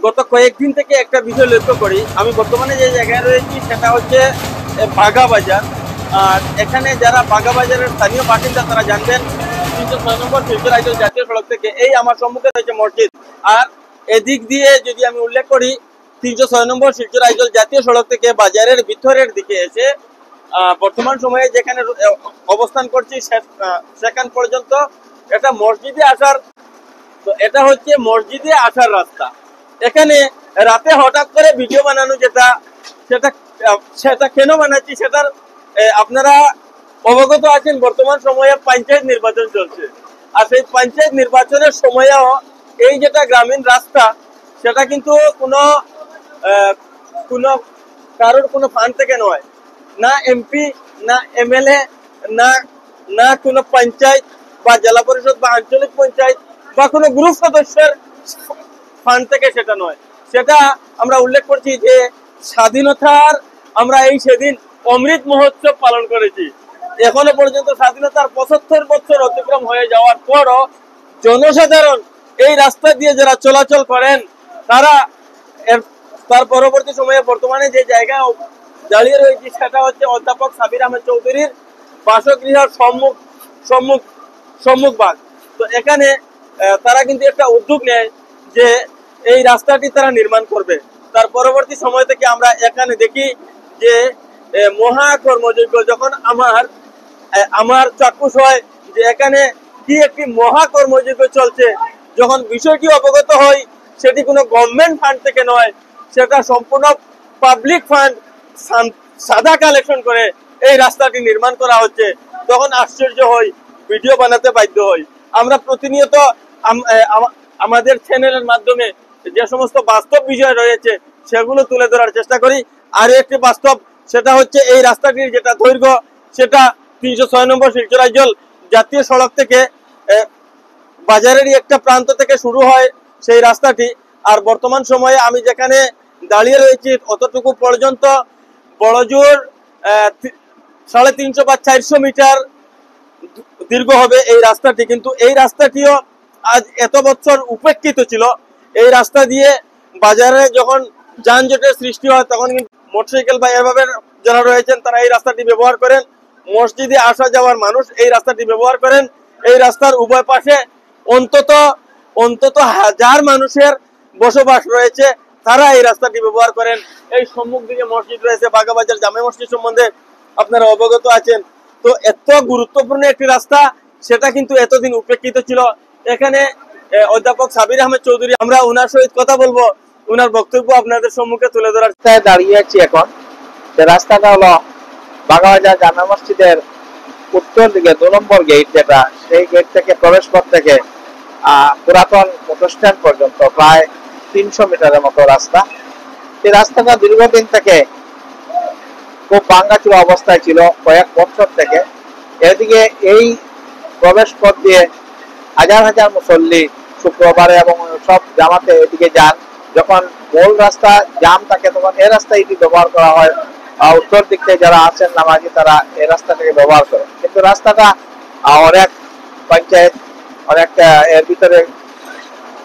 গত কয়েকদিন থেকে একটা বিষয় লক্ষ্য করি। আমি বর্তমানে যে জায়গায় রয়েছি সেটা হচ্ছে বাগা বাজার। আর এখানে যারা বাগা বাজারের স্থানীয় বাসিন্দা তারা জানবেন 306 নম্বর শিলচর আইজল জাতীয় সড়ক থেকে এই আমার সম্মুখে রয়েছে মসজিদ। আর এদিক দিয়ে যদি আমি উল্লেখ করি 306 নম্বর শিলচর আইজল জাতীয় সড়ক থেকে বাজারের ভিতরের দিকে এসে বর্তমান সময়ে যেখানে অবস্থান করছি সেখান পর্যন্ত এটা মসজিদে আসার, তো এটা হচ্ছে মসজিদে আসার রাস্তা। এখানে রাতে হঠাৎ করে ভিডিও বানানো যেটা সেটা সেটা কেন বানাচ্ছি সেটার আপনারা অবগত আছেন। বর্তমান সময়ে পঞ্চায়েত নির্বাচন চলছে, আর সেই পঞ্চায়েত নির্বাচনের সময়েও এই যেটা গ্রামীণ রাস্তা সেটা কিন্তু কোনো কোনো কারোর কোনো ফান্ড থেকে নয়, না এমপি না এমএলএ না না কোনো পঞ্চায়েত বা জেলা পরিষদ বা আঞ্চলিক পঞ্চায়েত বা কোনো গ্রুপ সদস্যের ফান্ড থেকে সেটা নয়। সেটা আমরা উল্লেখ করছি যে স্বাধীনতার আমরা এই সেদিন অমৃত মহোৎসব পালন করেছি। এখনো পর্যন্ত স্বাধীনতার 75 বছর অতিক্রম হয়ে যাওয়ার পরও জনসাধারণ এই রাস্তা দিয়ে যারা চলাচল করেন তারা তার পরবর্তী সময়ে বর্তমানে যে জায়গায় দাঁড়িয়ে রয়েছে সেটা হচ্ছে অধ্যাপক সাবির আহমেদ চৌধুরীর বাসগৃহের সম্মুখ ভাগ। তো এখানে তারা কিন্তু একটা উদ্যোগ নেয় যে এই রাস্তাটি তারা নির্মাণ করবে। তার পরবর্তী সময় থেকে আমরা এখানে দেখি যে মহা কর্মযজ্ঞ, যখন আমার চাক্ষুষ হয় যে এখানে কি একটি মহা কর্মযজ্ঞ চলছে, যখন বিষয়টি অবগত হয় সেটি কোনো গভর্নমেন্ট ফান্ড থেকে নয়, সেটা সম্পূর্ণ পাবলিক ফান্ড সাদা কালেকশন করে এই রাস্তাটি নির্মাণ করা হচ্ছে, তখন আশ্চর্য হই, ভিডিও বানাতে বাধ্য হই। আমরা প্রতিনিয়ত আমাদের চ্যানেলের মাধ্যমে যে সমস্ত বাস্তব বিষয় রয়েছে সেগুলো তুলে ধরার চেষ্টা করি। আর একটি বাস্তব, সেটা হচ্ছে এই রাস্তাটির যেটা দৈর্ঘ্য সেটা 306 নম্বর শিলচর আইজল জাতীয় সড়ক থেকে বাজারেরই একটা প্রান্ত থেকে শুরু হয় সেই রাস্তাটি। আর বর্তমান সময়ে আমি যেখানে দাঁড়িয়ে রয়েছি অতটুকু পর্যন্ত বড়জোর 350 বা 400 মিটার দীর্ঘ হবে এই রাস্তাটি। কিন্তু এই রাস্তাটিও আজ এত বছর উপেক্ষিত ছিল। এই রাস্তা দিয়ে বাজারে যখন যানজটের সৃষ্টি হয় তখন কিন্তু মোটরসাইকেল বা এভাবে যারা রয়েছেন তারা এই রাস্তাটি ব্যবহার করেন। মসজিদে আসা যাওয়ার মানুষ এই রাস্তাটি ব্যবহার করেন। এই রাস্তার উভয় পাশে অন্তত হাজার মানুষের বসবাস রয়েছে, তারা এই রাস্তাটি ব্যবহার করেন। এই সম্মুখ দিকে মসজিদ রয়েছে, বাগাবাজার জামে মসজিদ সম্বন্ধে আপনারা অবগত আছেন। তো এত গুরুত্বপূর্ণ একটি রাস্তা, সেটা কিন্তু এতদিন উপেক্ষিত ছিল। এখানে অধ্যাপক সাবির আহমেদ চৌধুরী, আমরা ওনার সহিত কথা বলবো, ওনার বক্তব্য আপনাদের সম্মুখে তুলে ধরার দাঁড়িয়ে আছি এখন। যে রাস্তাটা হলো বাগাবাজার জামে মসজিদের উত্তর দিকে 2 নম্বর গেট, যেটা সেই গেট থেকে প্রবেশ পথ থেকে পুরাতন মোটর স্ট্যান্ড পর্যন্ত প্রায় 300 মিটারের মতো রাস্তা। এই রাস্তাটা দীর্ঘদিন থেকে খুব ভাঙাচোরা অবস্থায় ছিল, কয়েক বছর থেকে। এদিকে এই প্রবেশ পথ দিয়ে হাজার হাজার মুসল্লি শুক্রবারে এবং সব জামাতে এদিকে যান। যখন মূল রাস্তা জাম থাকে তখন এই রাস্তায় ব্যবহার করা হয়। উত্তর দিক থেকে যারা আছেন নামাজি তারা এই রাস্তাটাকে ব্যবহার করে। কিন্তু রাস্তাটা অনেক পঞ্চায়েত অনেকটা এর ভিতরে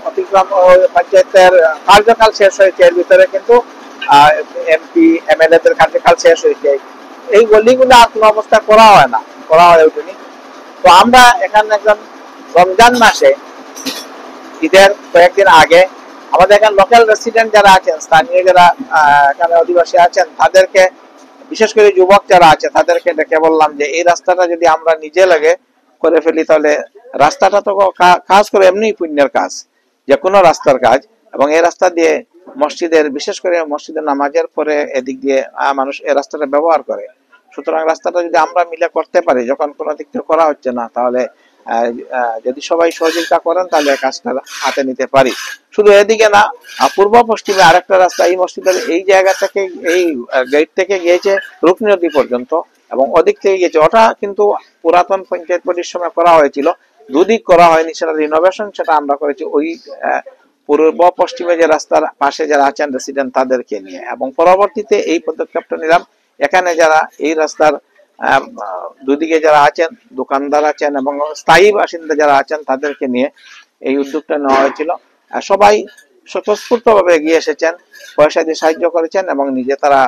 অতিক্রম, পঞ্চায়েতের কার্যকাল শেষ হয়েছে, এর ভিতরে কিন্তু এমপি এমএলএ দের কার্যকাল শেষ হয়েছে। এই গলিগুলো আর কোনো অবস্থা করা হয়ে ওঠেনি। তো আমরা এখানে একজন রমজান মাসে ঈদের কয়েকদিন আগে আমাদের এখানে লোকাল রেসিডেন্ট যারা আছেন, স্থানীয় যারা এখানে অধিবাসী আছেন, তাদেরকে বিশেষ করে যুবক যারা আছে তাদেরকে ডেকে বললাম যে এই রাস্তাটা যদি আমরা নিজে লাগে করে ফেলি তাহলে রাস্তাটা তো কাজ করে এমনি পুণ্যের কাজ, যে কোনো রাস্তার কাজ। এবং এই রাস্তা দিয়ে মসজিদের, বিশেষ করে মসজিদের নামাজের পরে এদিক দিয়ে মানুষ এই রাস্তাটা ব্যবহার করে। সুতরাং রাস্তাটা যদি আমরা মিলে করতে পারি, যখন কোনো দিক থেকে করা হচ্ছে না, তাহলে যদি সবাই সহযোগিতা করেন তাহলে কাজটা হাতে নিতে পারি। শুধু এদিকে না, পূর্ব পশ্চিমে আরেকটা রাস্তা এই মসজিদের এই জায়গা থেকে, এই গেট থেকে গিয়েছে রুকনি নদী পর্যন্ত এবং ওদিক থেকে গিয়েছে। ওটা কিন্তু পুরাতন পঞ্চায়েত বডির সময় করা হয়েছিল, দুদিক করা হয়নি, সেটা রিনোভেশন সেটা আমরা করেছি ওই পূর্ব পশ্চিমে যে রাস্তার পাশে যারা আছেন রেসিডেন্ট তাদেরকে নিয়ে। এবং পরবর্তীতে এই পদক্ষেপটা নিলাম এখানে যারা এই রাস্তার দুদিকে যারা আছেন, দোকানদার আছেন এবং স্থায়ী বাসিন্দা যারা আছেন তাদেরকে নিয়ে এই উদ্যোগটা নেওয়া হয়েছিল। সবাই স্বতঃস্ফূর্তভাবে এগিয়ে এসেছেন, পয়সা দিয়ে সাহায্য করেছেন এবং নিজে তারা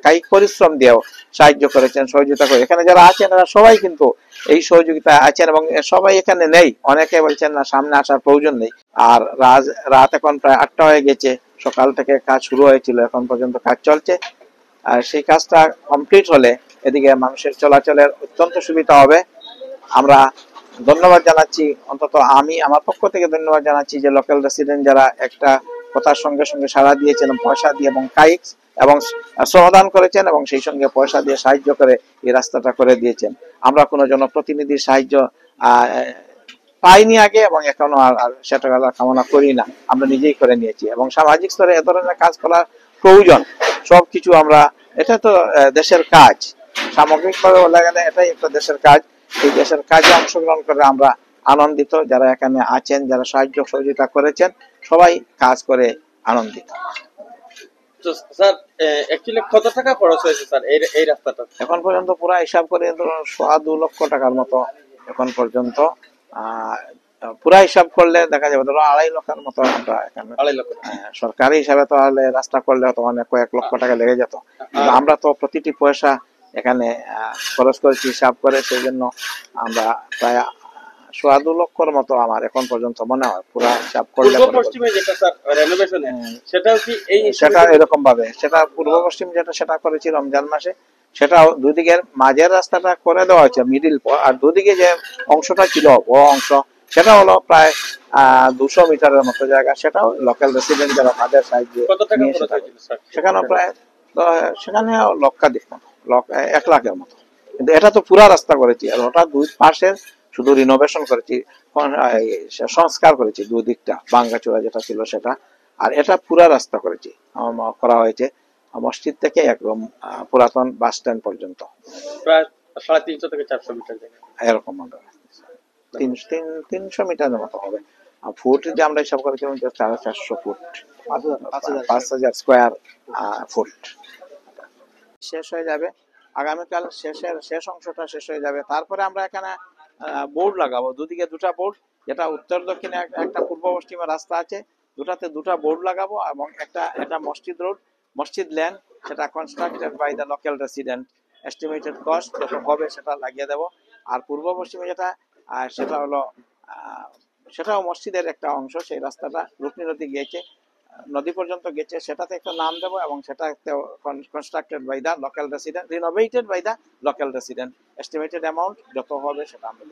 কায়িক পরিশ্রম দিয়েও সাহায্য করেছেন, সহযোগিতা করে। এখানে যারা আছেন এরা সবাই কিন্তু এই সহযোগিতায় আছেন এবং সবাই এখানে নেই। অনেকে বলছেন না সামনে আসার প্রয়োজন নেই। আর রাত এখন প্রায় 8টা হয়ে গেছে, সকাল থেকে কাজ শুরু হয়েছিল, এখন পর্যন্ত কাজ চলছে। আর সেই কাজটা কমপ্লিট হলে এদিকে মানুষের চলাচলের অত্যন্ত সুবিধা হবে। আমরা ধন্যবাদ জানাচ্ছি, অন্তত আমি আমার পক্ষ থেকে ধন্যবাদ জানাচ্ছি যে লোকাল রেসিডেন্ট যারা একটা কথার সঙ্গে সঙ্গে সাড়া দিয়েছেন, পয়সা দিয়ে এবং কায়িক এবং শ্রমদান করেছেন এবং সেই সঙ্গে পয়সা দিয়ে সাহায্য করে এই রাস্তাটা করে দিয়েছেন। আমরা কোনো জনপ্রতিনিধির সাহায্য পাইনি আগে এবং এখনো আর সেটা কামনা করি না, আমরা নিজেই করে নিয়েছি। এবং সামাজিক স্তরে এ ধরনের কাজ করার প্রয়োজন, সবকিছু আমরা, এটা তো দেশের কাজ, সামগ্রিকভাবে বলা গেলে এটাই একটা দেশের কাজ। এই দেশের কাজে অংশগ্রহণ করে আমরা আনন্দিত, যারা এখানে আছেন, যারা সাহায্য সহযোগিতা করেছেন, সবাই কাজ করে আনন্দিত। তো স্যার অ্যাকচুয়ালি কত টাকা খরচ হয়েছে স্যার এই রাস্তাটা? এখন পর্যন্ত পুরো হিসাব করে ধরুন 2.25 লক্ষ টাকার মতো এখন পর্যন্ত। পুরা হিসাব করলে দেখা যাবে ধরো 2.5 লক্ষের মতো আমরা এখানে। 2.5 লক্ষ। সরকারি হিসাবে তো হলে রাস্তা করলে তো অনেক কয়েক লক্ষ টাকা লেগে যেত, কিন্তু আমরা তো প্রতিটি পয়সা এখানে খরচ করেছি হিসাব করে, সেই জন্য আমরা প্রায় 2.25 লক্ষের মতো আমার এখন পর্যন্ত মনে হয় পুরা হিসাব করলে। পূর্ব পশ্চিমে যেটা স্যার রেনোভেশন, সেটাও কি এই সেটা এরকম ভাবে, সেটা পূর্ব পশ্চিম যেটা সেটা করেছি রমজান মাসে, সেটাও দুদিকের মাঝের রাস্তাটা করে দেওয়া হয়েছে মিডিল, আর দুদিকে যে অংশটা ছিল বড় অংশ সেটা হলো প্রায় 200 মিটারের মতো জায়গা, সেটাও লোকাল রেসিডেন্ট যারা তাদের সাহায্যে সেখানে প্রায় সেখানে লক্ষাধিক মতো 1 লাখের মতো। কিন্তু এটা তো পুরা রাস্তা করেছি, আর ওটা দুই পাশের শুধু রিনোভেশন করেছি, সংস্কার করেছি দুদিকটা, ভাঙ্গাচোরা যেটা ছিল সেটা, আর এটা পুরা রাস্তা করেছি, করা হয়েছে মসজিদ থেকে একদম পুরাতন বাস স্ট্যান্ড পর্যন্ত, প্রায় 350 থেকে 400 মিটার জায়গা এরকম হবে, 300 মিটারের মতো হবে। ফুট যে আমরা হিসাব করেছিলাম 400 ফুট, 5000 স্কোয়ার ফুট। শেষ হয়ে যাবে আগামীকাল, শেষ অংশটা শেষ হয়ে যাবে। তারপরে আমরা এখানে বোর্ড লাগাবো, দুদিকে দুটা বোর্ড, যেটা উত্তর দক্ষিণে একটা পূর্ব পশ্চিমে রাস্তা আছে, দুটাতে দুটা বোর্ড লাগাবো, এবং এটা মসজিদ রোড, মসজিদ লেন, সেটা constructed by the local resident, estimated cost যত হবে সেটা লাগিয়ে দেবো। আর পূর্ব পশ্চিমে যেটা সেটা হলো সেটাও মসজিদের একটা অংশ, সেই রাস্তাটা রূপনী নদী গিয়েছে, নদী পর্যন্ত গেছে, সেটাতে একটা নাম দেবো এবং সেটা constructed by the local resident, renovated by the local resident, estimated amount যত হবে সেটা আমরা